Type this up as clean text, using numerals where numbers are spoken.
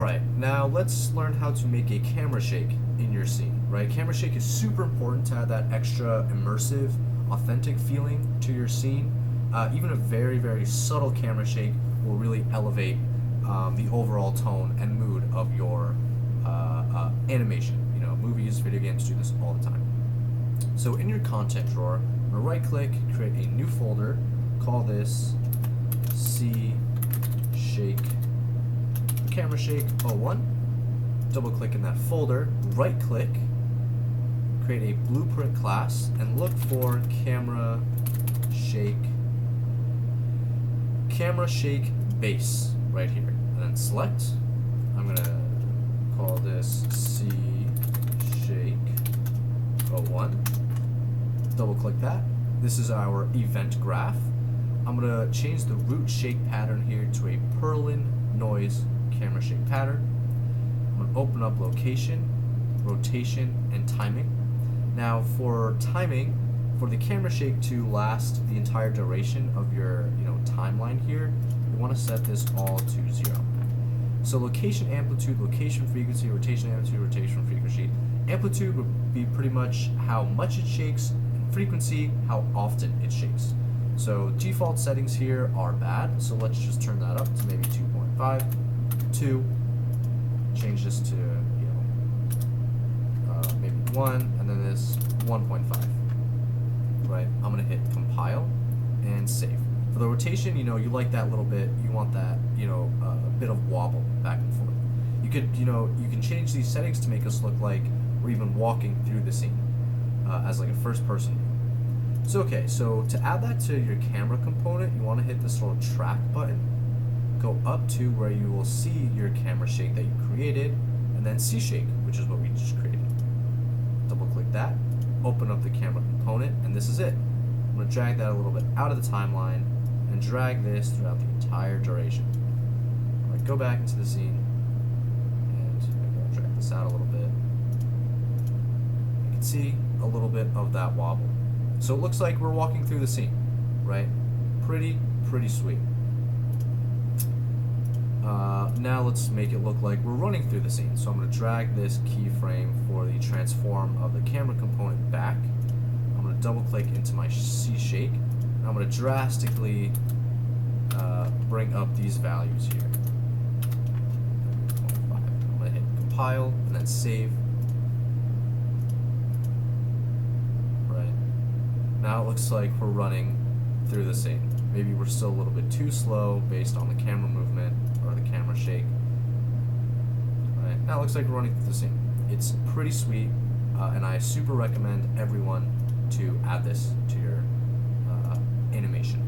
Right, now let's learn how to make a camera shake in your scene, right? Camera shake is super important to add that extra immersive, authentic feeling to your scene. Even a very, very subtle camera shake will really elevate the overall tone and mood of your animation. You know, movies, video games do this all the time. So in your content drawer, I'm gonna right click, create a new folder, call this C Shake Camera Shake 01. Double click in that folder, right click, create a blueprint class, and look for camera shake base right here. And then select. I'm gonna call this C Shake 01. Double click that. This is our event graph. I'm gonna change the root shake pattern here to a Perlin noise camera shake pattern. I'm going to open up location, rotation, and timing. Now for timing, for the camera shake to last the entire duration of your timeline here, you want to set this all to 0. So location amplitude, location frequency, rotation amplitude, rotation frequency. Amplitude would be pretty much how much it shakes, and frequency, how often it shakes. So default settings here are bad, so let's just turn that up to maybe 2.5. 2, change this to maybe 1, and then this 1.5. Right, I'm gonna hit compile and save. For the rotation, you like that little bit, you want that a bit of wobble back and forth. You can change these settings to make us look like we're even walking through the scene as like a first person view. So to add that to your camera component, you want to hit this little track button, go up to where you will see your camera shake that you created, and then C shake, which is what we just created. Double click that, open up the camera component, and this is it. I'm going to drag that a little bit out of the timeline and drag this throughout the entire duration. I'm going to go back into the scene and maybe I'll drag this out a little bit. You can see a little bit of that wobble. So it looks like we're walking through the scene, right? Pretty sweet. Now let's make it look like we're running through the scene. So I'm going to drag this keyframe for the transform of the camera component back. I'm going to double click into my C shake. And I'm going to drastically bring up these values here. I'm going to hit compile and then save. Right. Now it looks like we're running through the scene. Maybe we're still a little bit too slow based on the camera movement or the camera shake. Right. Now it looks like we're running through the scene. It's pretty sweet, and I super recommend everyone to add this to your animation.